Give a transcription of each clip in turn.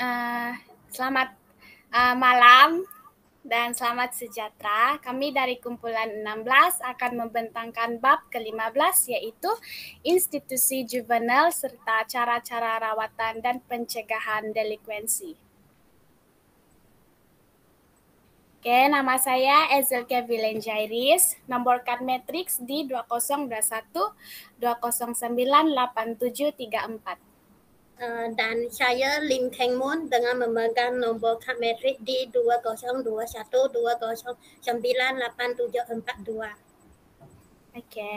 Eh, Selamat malam dan selamat sejahtera. Kami dari kumpulan 16 akan membentangkan bab ke-15 yaitu institusi juvenil serta cara-cara rawatan dan pencegahan delinkuensi. Oke, nama saya Ezelkia Vilenjairis, nomor kad matriks di 2021 2098734. Dan saya Lim Teng Mun dengan memegang nombor kad metrik di 2021-2098742. Oke.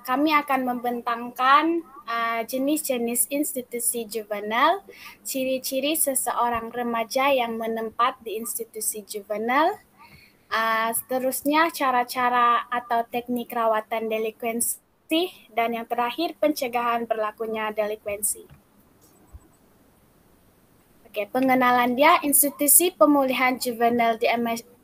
Kami akan membentangkan jenis-jenis institusi juvenil, ciri-ciri seseorang remaja yang menempat di institusi juvenil, seterusnya cara-cara atau teknik rawatan delinkuensi, dan yang terakhir pencegahan berlakunya delinkuensi. Oke, pengenalan dia, institusi pemulihan juvenil di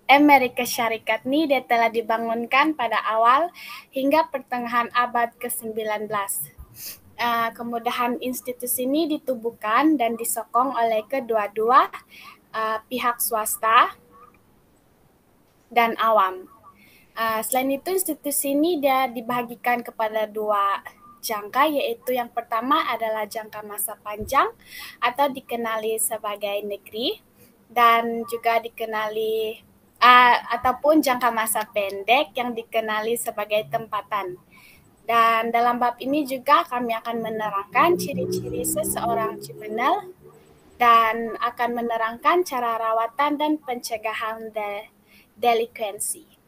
Amerika Syarikat ini dia telah dibangunkan pada awal hingga pertengahan abad ke-19. Kemudahan institusi ini ditubuhkan dan disokong oleh kedua-dua pihak swasta dan awam. Selain itu, institusi ini dia dibahagikan kepada dua jangka, yaitu yang pertama adalah jangka masa panjang atau dikenali sebagai negeri, dan juga dikenali ataupun jangka masa pendek yang dikenali sebagai tempatan. Dan dalam bab ini juga kami akan menerangkan ciri-ciri seseorang juvenil dan akan menerangkan cara rawatan dan pencegahan delinkuensi.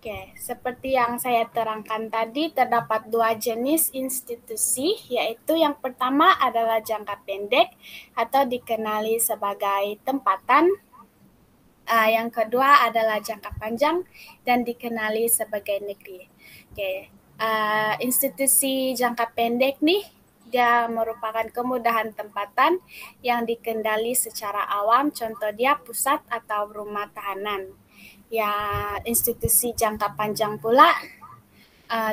Oke, seperti yang saya terangkan tadi, terdapat dua jenis institusi, yaitu yang pertama adalah jangka pendek atau dikenali sebagai tempatan. Yang kedua adalah jangka panjang dan dikenali sebagai negeri. Oke, institusi jangka pendek nih, dia merupakan kemudahan tempatan yang dikendali secara awam, contoh dia pusat atau rumah tahanan. Ya, institusi jangka panjang pula,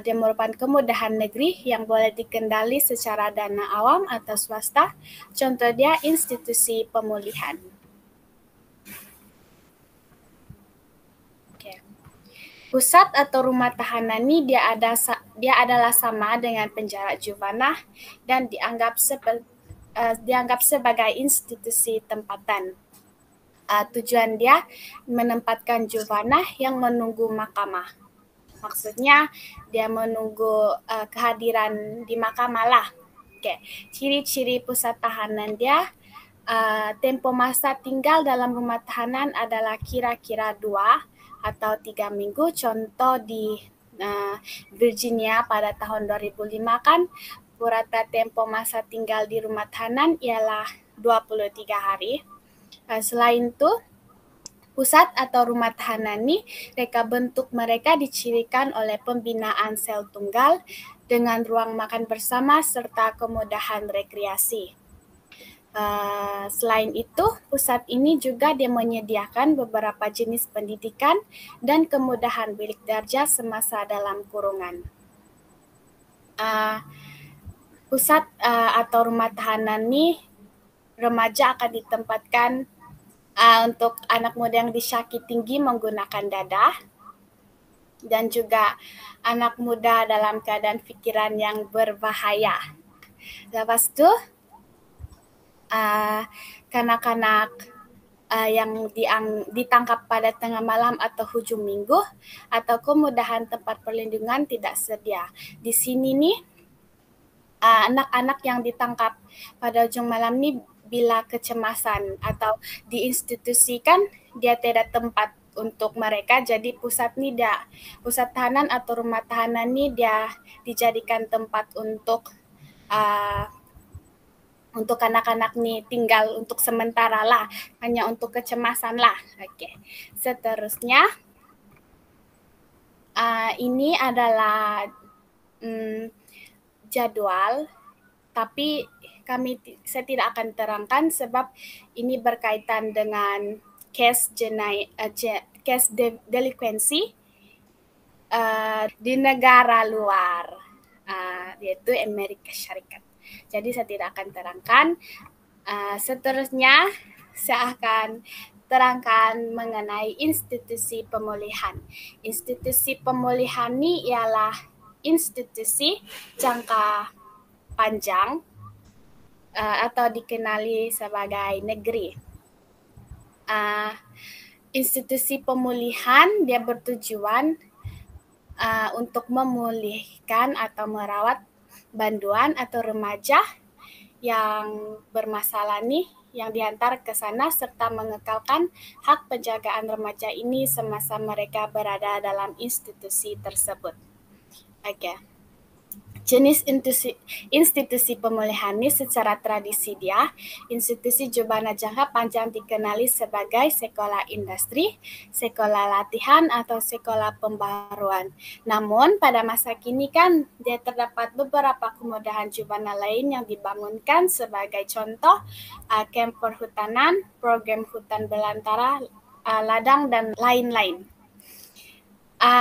dia merupakan kemudahan negeri yang boleh dikendali secara dana awam atau swasta, contoh dia institusi pemulihan. Pusat atau rumah tahanan ini dia adalah sama dengan penjara juvenil dan dianggap sebagai institusi tempatan. Tujuan dia menempatkan juvenil yang menunggu mahkamah. Maksudnya dia menunggu kehadiran di mahkamah lah. Oke. Ciri-ciri pusat tahanan dia, tempo masa tinggal dalam rumah tahanan adalah kira-kira 2 atau 3 minggu. Contoh di Virginia pada tahun 2005 kan purata tempo masa tinggal di rumah tahanan ialah 23 hari. Selain itu, pusat atau rumah tahanan ini, reka bentuk mereka dicirikan oleh pembinaan sel tunggal dengan ruang makan bersama serta kemudahan rekreasi. Selain itu, pusat ini juga dia menyediakan beberapa jenis pendidikan dan kemudahan bilik darjah semasa dalam kurungan. Pusat atau rumah tahanan ini, remaja akan ditempatkan untuk anak muda yang disyaki tinggi menggunakan dadah, dan juga anak muda dalam keadaan pikiran yang berbahaya. Lepas itu, kanak-kanak yang ditangkap pada tengah malam atau hujung minggu atau kemudahan tempat perlindungan tidak sedia. Di sini nih, anak-anak yang ditangkap pada ujung malam nih bila kecemasan atau diinstitusikan, dia tidak tempat untuk mereka, jadi pusat tahanan atau rumah tahanan ini dia dijadikan tempat untuk anak-anak nih tinggal untuk sementara lah, hanya untuk kecemasan lah. Oke. Seterusnya, ini adalah jadwal, tapi saya tidak akan terangkan sebab ini berkaitan dengan case delinkuensi di negara luar. yaitu Amerika Syarikat. Jadi saya tidak akan terangkan. Seterusnya saya akan terangkan mengenai institusi pemulihan. Institusi pemulihan ini ialah institusi jangka panjang atau dikenali sebagai negeri. Institusi pemulihan dia bertujuan untuk memulihkan atau merawat banduan atau remaja yang bermasalah nih yang diantar ke sana serta mengekalkan hak penjagaan remaja ini semasa mereka berada dalam institusi tersebut. Oke. Jenis institusi pemulihan ini secara tradisi dia, institusi jabana jangka panjang dikenali sebagai sekolah industri, sekolah latihan, atau sekolah pembaruan. Namun pada masa kini kan dia terdapat beberapa kemudahan jabana lain yang dibangunkan sebagai contoh kamp perhutanan, program hutan belantara, ladang, dan lain-lain.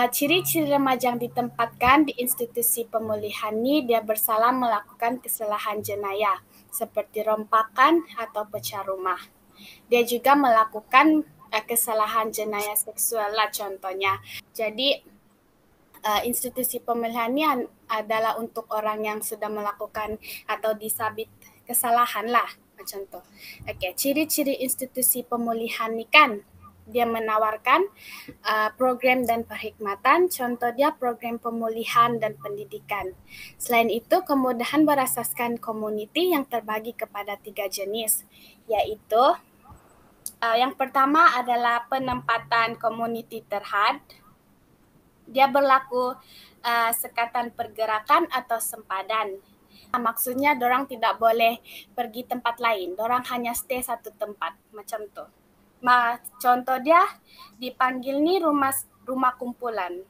Ciri-ciri remaja yang ditempatkan di institusi pemulihan ini dia bersalah melakukan kesalahan jenayah seperti rompakan atau pecah rumah. Dia juga melakukan kesalahan jenayah seksual lah contohnya. Jadi institusi pemulihan ini adalah untuk orang yang sudah melakukan atau disabit kesalahan lah contoh. Oke, ciri-ciri institusi pemulihan ini kan dia menawarkan program dan perkhidmatan, contoh dia program pemulihan dan pendidikan. Selain itu, kemudahan berasaskan community yang terbagi kepada 3 jenis, yaitu yang pertama adalah penempatan community terhad. Dia berlaku sekatan pergerakan atau sempadan. Maksudnya dorang tidak boleh pergi tempat lain, dorang hanya stay satu tempat, macam tu. Contoh dia dipanggil nih rumah kumpulan,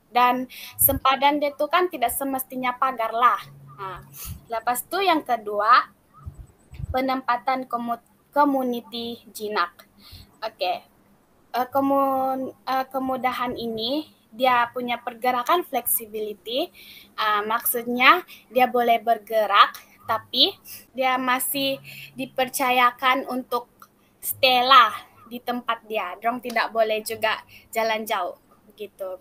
dan sempadan dia tuh kan tidak semestinya pagar lah. Lepas tu yang kedua, penempatan community jinak. Oke. Kemudahan ini dia punya pergerakan flexibility, maksudnya dia boleh bergerak tapi dia masih dipercayakan untuk stay lah di tempat dia. Dorang tidak boleh juga jalan jauh gitu.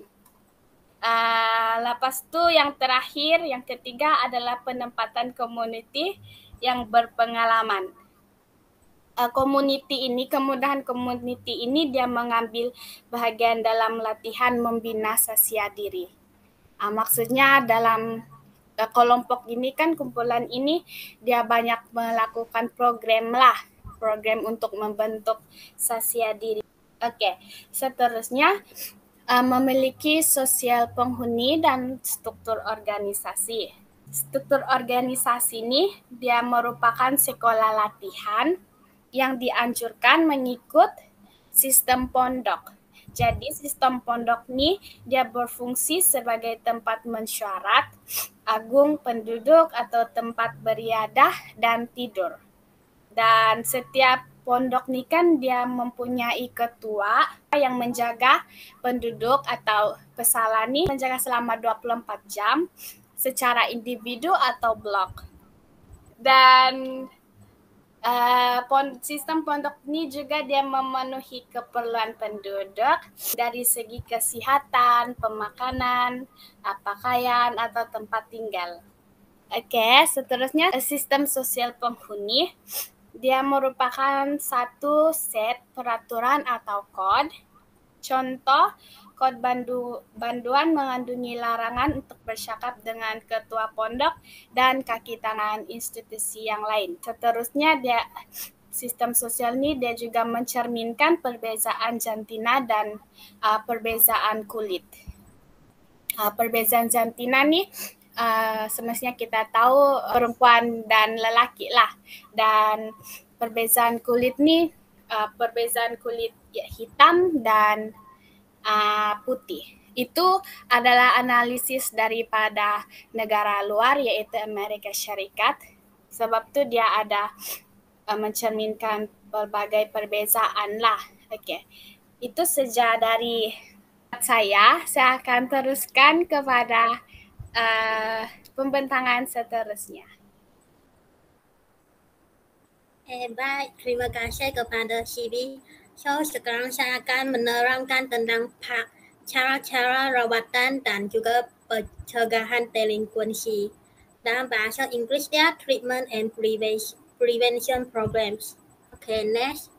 Lepas tu yang terakhir, yang ketiga adalah penempatan community yang berpengalaman. Kemudahan community ini dia mengambil bahagian dalam latihan membina sasia diri. Maksudnya dalam kelompok ini kan, kumpulan ini dia banyak melakukan program untuk membentuk sasia diri. Oke, seterusnya memiliki sosial penghuni dan struktur organisasi. Struktur organisasi ini dia merupakan sekolah latihan yang dianjurkan mengikut sistem pondok. Jadi sistem pondok ini dia berfungsi sebagai tempat mesyuarat agung penduduk atau tempat beriadah dan tidur. Dan setiap pondok ini kan dia mempunyai ketua yang menjaga penduduk atau pesalah ini menjaga selama 24 jam secara individu atau blok. Dan sistem pondok ini juga dia memenuhi keperluan penduduk dari segi kesihatan, pemakanan, pakaian, atau tempat tinggal. Oke, seterusnya sistem sosial penghuni. Dia merupakan satu set peraturan atau kod. Contoh, kod banduan mengandungi larangan untuk bercakap dengan ketua pondok dan kaki tangan institusi yang lain. Seterusnya sistem sosial ini dia juga mencerminkan perbezaan jantina dan perbezaan kulit. Perbezaan jantina nih semestinya kita tahu perempuan dan lelaki lah, dan perbezaan kulit nih perbezaan kulit hitam dan putih. Itu adalah analisis daripada negara luar yaitu Amerika Syarikat. Sebab tu dia ada mencerminkan berbagai perbezaan lah. Oke. Itu saja dari saya. Saya akan teruskan kepada pembentangan seterusnya. Baik, terima kasih kepada Sibi. So, sekarang saya akan menerangkan tentang cara-cara rawatan dan juga pencegahan delinkuensi. Dalam bahasa Inggris dia treatment and prevention programs. Okay, next.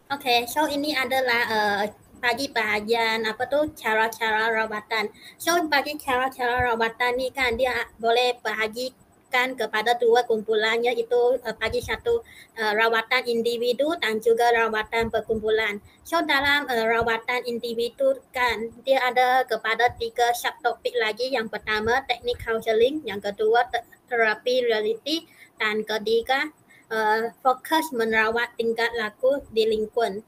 Okay, so ini adalah bagi bahagian apa tuh cara-cara rawatan. So bagi cara-cara rawatan ni kan dia boleh bahagikan kepada dua kumpulan, iaitu bagi satu rawatan individu dan juga rawatan perkumpulan. So dalam rawatan individu kan dia ada kepada 3 subtopik lagi. Yang pertama teknik counseling, yang kedua terapi reality, dan ketiga fokus merawat tingkat laku delinkuan.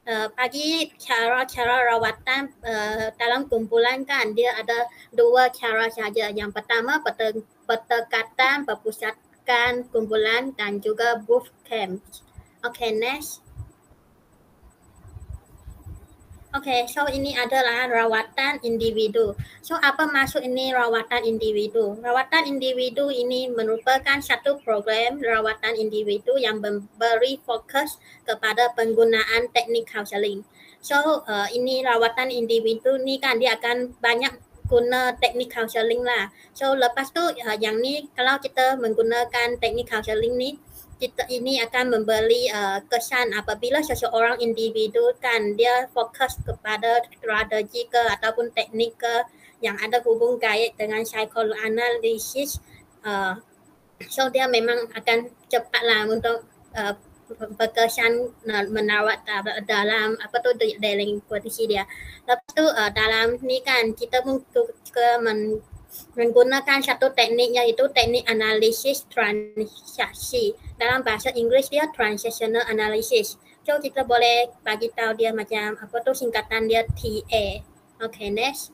Bagi cara-cara rawatan dalam kumpulan kan dia ada 2 cara saja. Yang pertama pendekatan berpusatkan kumpulan dan juga boot camp. Okay, next. Okay, so ini adalah rawatan individu. So apa maksud ini rawatan individu? Rawatan individu ini merupakan satu program rawatan individu yang memberi fokus kepada penggunaan teknik counseling. So ini rawatan individu ni kan dia akan banyak guna teknik counseling lah. So lepas tu yang ni kalau kita menggunakan teknik counseling ni, kita ini akan memberi kesan apabila seseorang individu kan dia fokus kepada strategi ke ataupun teknik ke yang ada hubung kait dengan psikoanalisis. So dia memang akan cepatlah untuk berkesan merawat dalam apa tu delinkuensi dia. Lepas tu dalam ni kan kita menggunakan satu teknik, iaitu teknik analisis transaksi. Dalam bahasa Inggeris dia transactional analysis. So kita boleh bagi tahu dia macam apa tu singkatan dia TA. Okay, next.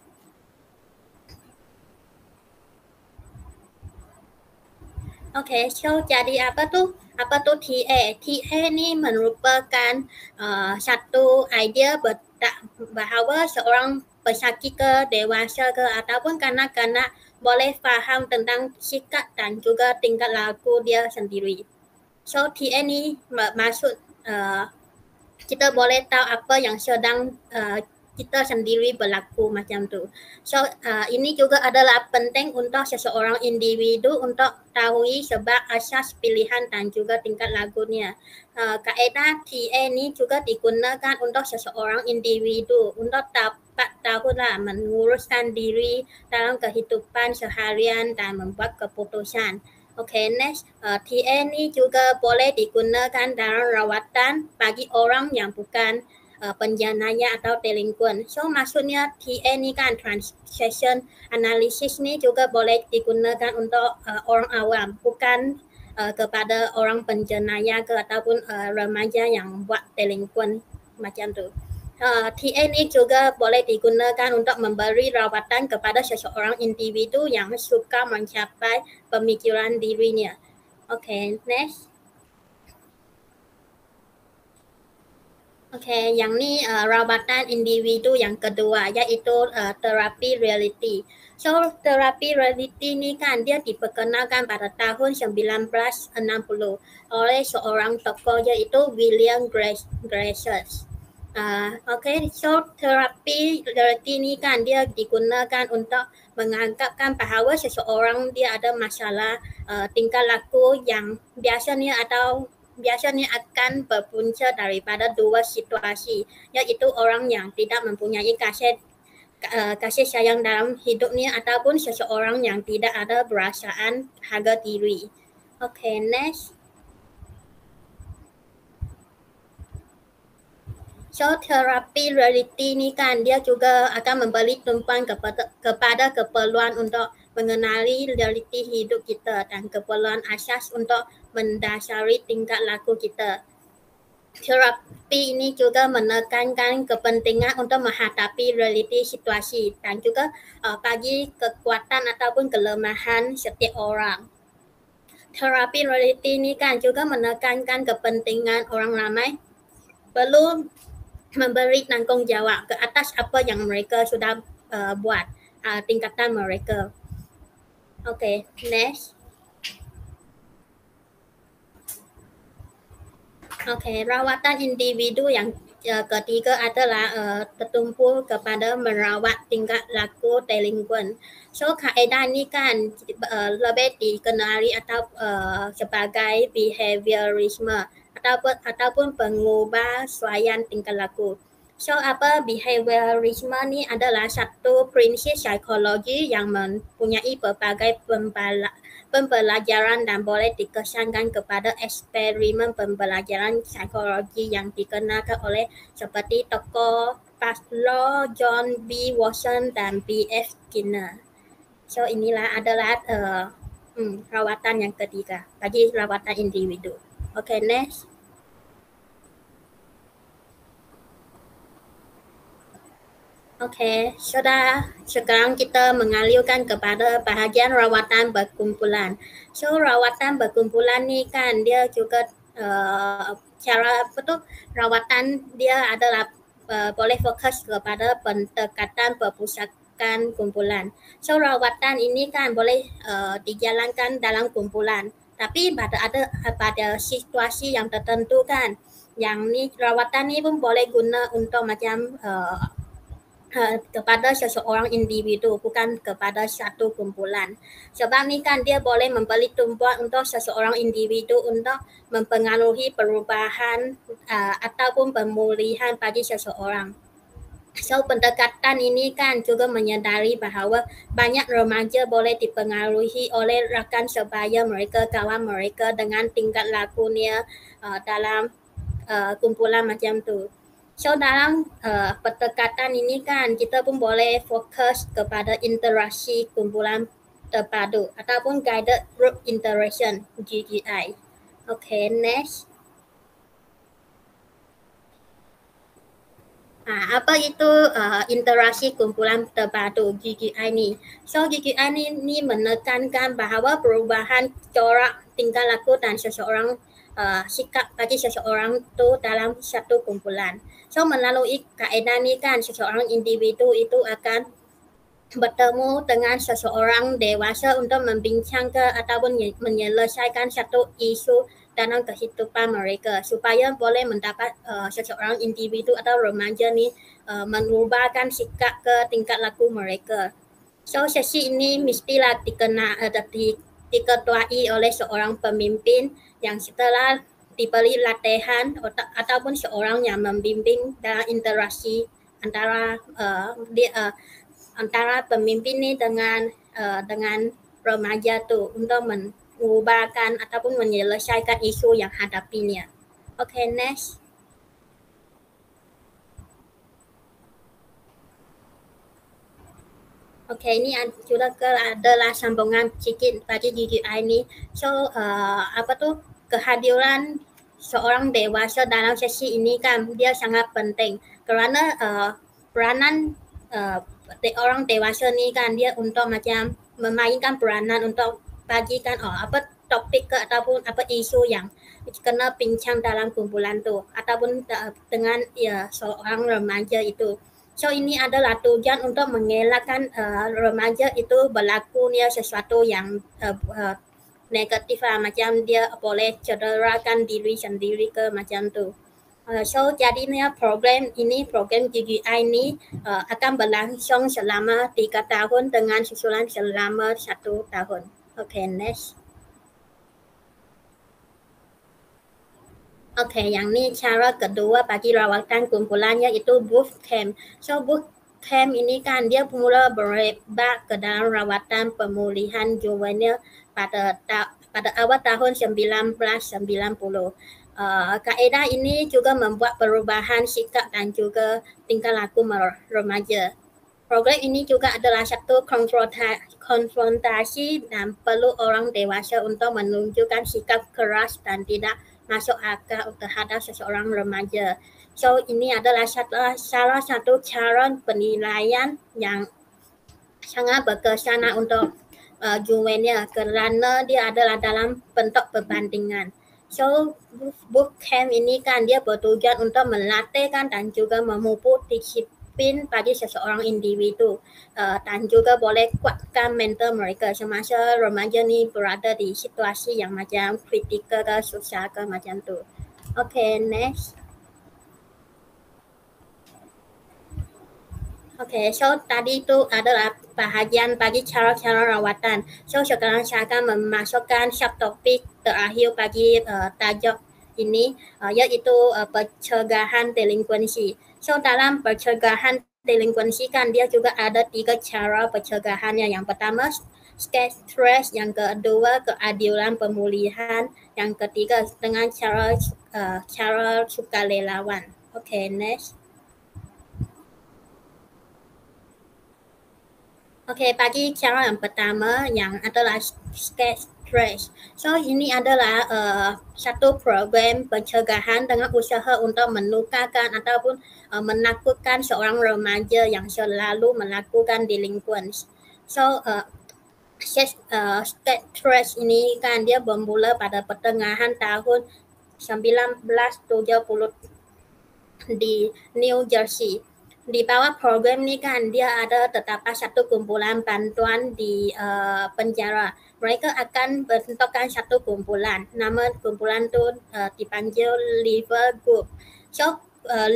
Okay, so jadi apa tu TA? TA ni merupakan satu idea bahawa seorang pesakit ke dewasa ke ataupun kanak-kanak boleh faham tentang sikap dan juga tingkah laku dia sendiri. So TA ni maksud kita boleh tahu apa yang sedang kita sendiri berlaku macam tu. So ini juga adalah penting untuk seseorang individu untuk tahu sebab asas pilihan dan juga tingkat lakunya. Kaedah TA ni juga digunakan untuk seseorang individu untuk dapat tahulah menguruskan diri dalam kehidupan seharian dan membuat keputusan. Okay, next. TA ni juga boleh digunakan dalam rawatan bagi orang yang bukan penjenayah atau delinkuan. So maksudnya TA ni kan transaction analysis ni juga boleh digunakan untuk orang awam, bukan kepada orang penjenayah ke ataupun remaja yang buat delinkuan macam tu. TA ni juga boleh digunakan untuk memberi rawatan kepada seseorang individu yang suka mencapai pemikiran dirinya. Okay, next. Okay, yang ni rawatan individu yang kedua, iaitu terapi reality. So terapi reality ni kan dia diperkenalkan pada tahun 1960 oleh seorang tokoh, iaitu William Glasser. Okay, so terapi reality ni kan dia digunakan untuk menganggapkan bahawa seseorang dia ada masalah tingkah laku yang biasanya akan berpunca daripada 2 situasi, iaitu orang yang tidak mempunyai kasih sayang dalam hidupnya ataupun seseorang yang tidak ada perasaan harga diri. Okay, next. So terapi reality ni kan dia juga akan memberi tumpuan kepada keperluan untuk mengenali realiti hidup kita dan keperluan asas untuk mendasari tingkah laku kita. Terapi ini juga menekankan kepentingan untuk menghadapi realiti situasi dan juga bagi kekuatan ataupun kelemahan setiap orang. Terapi realiti ini kan juga menekankan kepentingan orang ramai perlu memberi tanggungjawab ke atas apa yang mereka sudah buat tingkatan mereka. Okay, next. Okay, rawatan individu yang ketiga adalah tertumpu kepada merawat tingkah laku delinquent. So kaedah ni kan lebih dikenali atau sebagai behaviorisme ataupun pengubah suaian tingkah laku. So apa behaviorisme ni adalah satu prinsip psikologi yang mempunyai berbagai pembelajaran dan boleh dikesankan kepada eksperimen pembelajaran psikologi yang dikenalkan oleh seperti tokoh Pavlov, John B. Watson dan B.F. Skinner. So inilah adalah rawatan yang ketiga bagi rawatan individu. Okay, next. Okey, sudah sekarang kita mengalihkan kepada bahagian rawatan berkumpulan. So rawatan berkumpulan ni kan dia juga cara apa tu rawatan dia adalah boleh fokus kepada pendekatan perpustakaan kumpulan. So rawatan ini kan boleh dijalankan dalam kumpulan. Tapi pada situasi yang tertentu kan, yang ni rawatan ni pun boleh guna untuk macam kepada seseorang individu, bukan kepada satu kumpulan. Sebab ni kan dia boleh memberi tumpuan untuk seseorang individu untuk mempengaruhi perubahan ataupun pemulihan bagi seseorang. So pendekatan ini kan juga menyadari bahawa banyak remaja boleh dipengaruhi oleh rakan sebaya mereka, kawan mereka dengan tingkat lakunya dalam kumpulan macam tu. So dalam pendekatan ini kan kita pun boleh fokus kepada interaksi kumpulan terpadu ataupun guided group interaction GGI. Okay, next. Apa itu interaksi kumpulan terpadu GGI ni? So GGI ni menekankan bahawa perubahan corak tingkah laku dan seseorang sikap bagi seseorang tu dalam satu kumpulan. So melalui kaedah ni kan seseorang individu itu akan bertemu dengan seseorang dewasa untuk membincangkan ataupun menyelesaikan satu isu dalam kehidupan mereka supaya boleh mendapat seseorang individu atau remaja ni mengubahkan sikap ke tingkah laku mereka. So sesi ini mestilah diketuai oleh seorang pemimpin yang setelah diberi latihan ataupun seorang yang membimbing dalam interaksi antara antara pemimpin ni dengan remaja tu untuk mengubahkan ataupun menyelesaikan isu yang hadapinya. Okay, next. Okay, ini juga adalah sambungan sedikit bagi GGI ni. So apa tu kehadiran seorang dewasa dalam sesi ini kan dia sangat penting kerana peranan orang dewasa ni kan dia untuk macam memainkan peranan untuk bagikan apa topik ke ataupun apa isu yang kena bincang dalam kumpulan tu ataupun dengan seorang remaja itu. So ini adalah tujuan untuk mengelakkan remaja itu berlakunya sesuatu yang negatif macam dia boleh cederakan diri sendiri ke macam tu. So jadinya program GGI ini akan berlangsung selama 3 tahun dengan susulan selama 1 tahun. Okay, next. Okay, yang ni cara kedua bagi rawatan kumpulannya itu boot camp. So boot camp ini kan dia mula berebak ke dalam rawatan pemulihan juvenil pada awal tahun 1990. Kaedah ini juga membuat perubahan sikap dan juga tingkah laku remaja. Program ini juga adalah satu konfrontasi dan perlu orang dewasa untuk menunjukkan sikap keras dan tidak masuk akal terhadap seseorang remaja. So ini adalah salah satu cara penilaian yang sangat berkesan untuk juvenil kerana dia adalah dalam bentuk perbandingan. So boot camp ini kan dia bertujuan untuk melatihkan dan juga memupuk pemimpin bagi seseorang individu dan juga boleh kuatkan mental mereka semasa remaja ni berada di situasi yang macam kritikal ke susah ke macam tu. Okay, next. Okay, so tadi itu adalah bahagian bagi cara-cara rawatan. So sekarang saya akan memasukkan subtopik terakhir bagi tajuk ini iaitu pencegahan delinkuensi. So dalam pencegahan delinkuensi kan dia juga ada 3 cara pencegahannya. Yang pertama stress, yang kedua keadilan pemulihan, yang ketiga dengan cara sukarelawan. Okay, next. Okay, bagi cara yang pertama yang adalah stress. So ini adalah satu program pencegahan dengan usaha untuk menukarkan ataupun menakutkan seorang remaja yang selalu melakukan delinquents. So stress ini kan dia bermula pada pertengahan tahun 1970 di New Jersey. Di bawah program ni kan dia ada terdapat satu kumpulan bantuan di penjara. Mereka akan bentukkan satu kumpulan. Nama kumpulan tu dipanggil Liver Group. So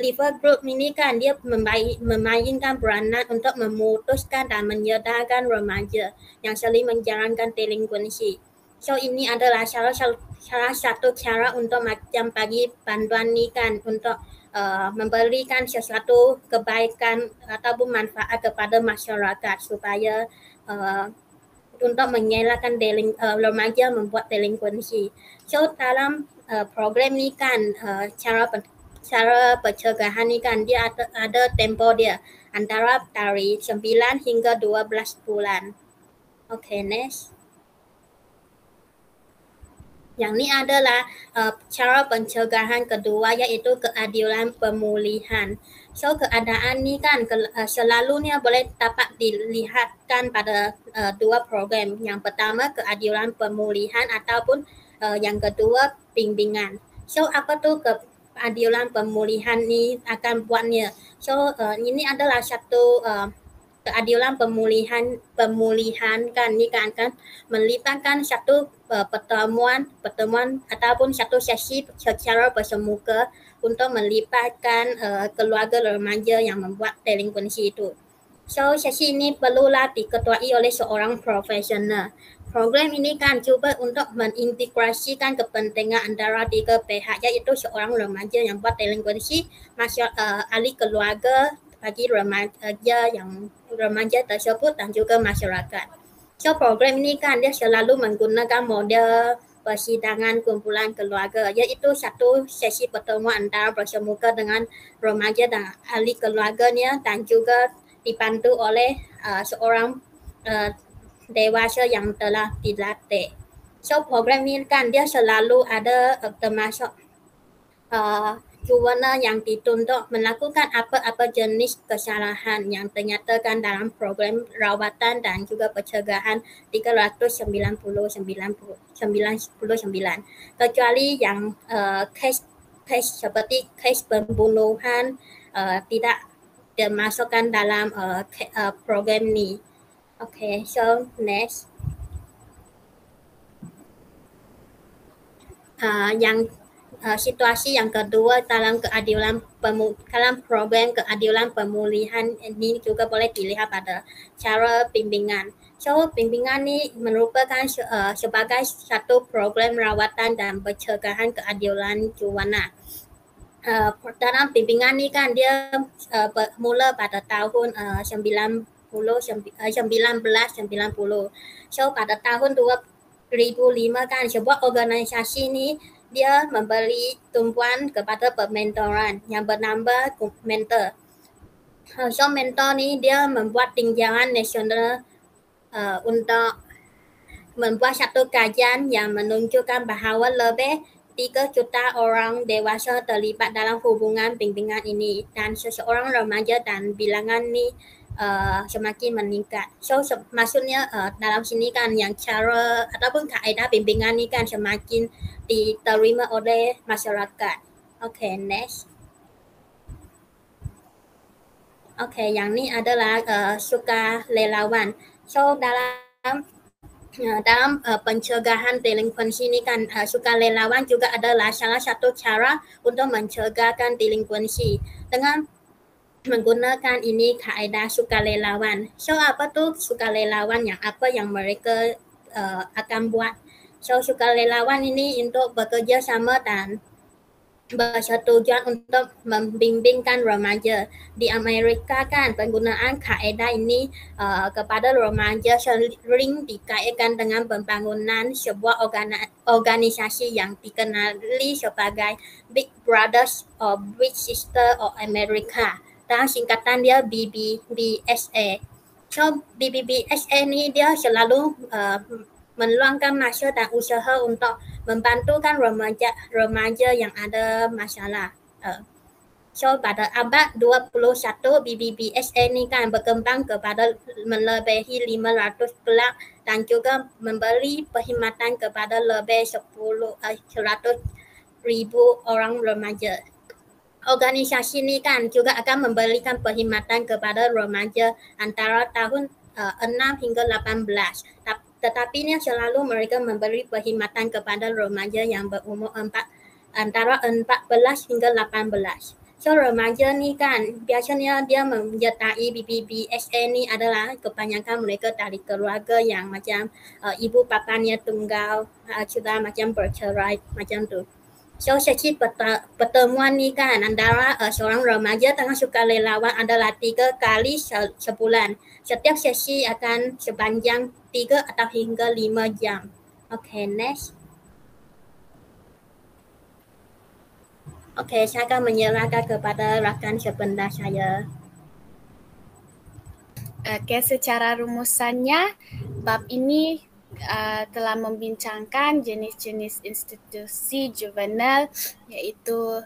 Liver Group ini kan dia memainkan peranan untuk memutuskan dan menyedarkan remaja yang sering menjalankan delinkuensi. So ini adalah salah satu cara untuk macam bagi bantuan ni kan untuk memberikan sesuatu kebaikan ataupun manfaat kepada masyarakat supaya untuk mengelakkan remaja membuat delinkuensi. So dalam program ni kan cara pencegahan ni kan dia ada tempo dia antara dari 9 hingga 12 bulan. Okay, next. Yang ni adalah cara pencegahan kedua iaitu keadilan pemulihan. So keadaan ni kan selalunya boleh dapat dilihatkan pada 2 program. Yang pertama keadilan pemulihan ataupun yang kedua bimbingan. So apa tu keadilan pemulihan ni akan buatnya? So ini adalah satu keadilan pemulihan kan ni kan akan melibatkan satu pertemuan ataupun satu sesi secara bersemuka untuk melibatkan keluarga remaja yang membuat delinkuensi itu. So sesi ini perlulah diketuai oleh seorang profesional. Program ini kan cuba untuk mengintegrasikan kepentingan antara 3 pihak iaitu seorang remaja yang buat delinkuensi, ahli keluarga bagi remaja tersebut dan juga masyarakat. So program ini kan dia selalu menggunakan model persidangan kumpulan keluarga iaitu satu sesi pertemuan antara bersemuka dengan remaja dan ahli keluarganya dan juga dibantu oleh seorang dewasa yang telah dilatih. So program ini kan dia selalu ada termasuk juwana yang dituntut melakukan apa-apa jenis kesalahan yang ternyatakan dalam program rawatan dan juga pencegahan 399 kecuali yang kes seperti kes pembunuhan tidak dimasukkan dalam program ni. Okay, so next. Situasi yang kedua dalam program keadilan pemulihan ini juga boleh dilihat pada cara bimbingan. So bimbingan ini merupakan sebagai satu program rawatan dan pencegahan keadilan juwana. Dalam bimbingan ini kan dia bermula pada tahun 1990. So pada tahun 2005 kan sebuah organisasi ini dia memberi tumpuan kepada pementoran yang bernama mentor. So mentor ni dia membuat tinjauan nasional untuk membuat satu kajian yang menunjukkan bahawa lebih 3 juta orang dewasa terlibat dalam hubungan bimbingan ini dan seseorang remaja dan bilangan ni semakin meningkat. So maksudnya dalam sini kan yang cara ataupun kaedah bimbingan ni kan semakin diterima oleh masyarakat. Okay, next. Oke, yang ini adalah sukarelawan. So dalam pencegahan delinkuensi ini kan sukarelawan juga adalah salah satu cara untuk mencegahkan delinkuensi dengan menggunakan ini kaedah sukarelawan. So apa tuh sukarelawan, yang apa yang mereka akan buat? So sukarelawan ini untuk bekerja sama dan bersetujuan untuk membimbingkan remaja. Di Amerika kan penggunaan kaedah ini kepada remaja sering dikaitkan dengan pembangunan sebuah organisasi yang dikenali sebagai Big Brothers or Big Sister of America. Dan singkatan dia BBBSA. So BBBSA ini dia selalu meluangkan masa dan usaha untuk membantukan remaja yang ada masalah. So pada abad 21 BBBSA ini kan berkembang kepada melebihi 500 kelab dan juga memberi perkhidmatan kepada lebih 100,000 orang remaja. Organisasi ini kan juga akan memberikan perkhidmatan kepada remaja antara tahun 6 hingga 18. Tetapi ini selalu mereka memberi perkhidmatan kepada remaja yang berumur antara 14 hingga 18. So remaja ni kan biasanya dia menyertai BBBSA ni adalah kebanyakan mereka dari keluarga yang macam ibu bapanya tunggal, sudah macam bercerai macam tu. So sesi pertemuan ni kan antara seorang remaja dengan sukarelawan adalah 3 kali sebulan. Setiap sesi akan sepanjang 3 atau hingga 5 jam. Okay, next. Okay, saya akan menyerahkan kepada rakan sebentar saya. Okay, secara rumusannya, bab ini telah membincangkan jenis-jenis institusi juvenil, iaitu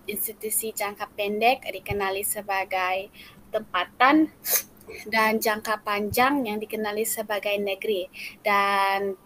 institusi jangka pendek dikenali sebagai tempatan dan jangka panjang yang dikenali sebagai negeri. Dan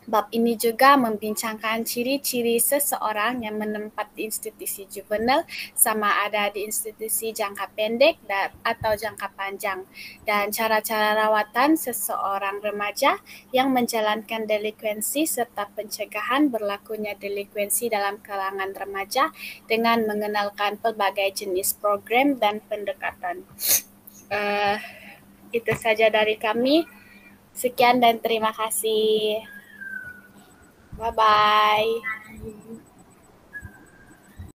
bab ini juga membincangkan ciri-ciri seseorang yang menempati institusi juvenil, sama ada di institusi jangka pendek atau jangka panjang, dan cara-cara rawatan seseorang remaja yang menjalankan delinkuensi serta pencegahan berlakunya delinkuensi dalam kalangan remaja dengan mengenalkan pelbagai jenis program dan pendekatan. Itu saja dari kami. Sekian dan terima kasih. Bye-bye.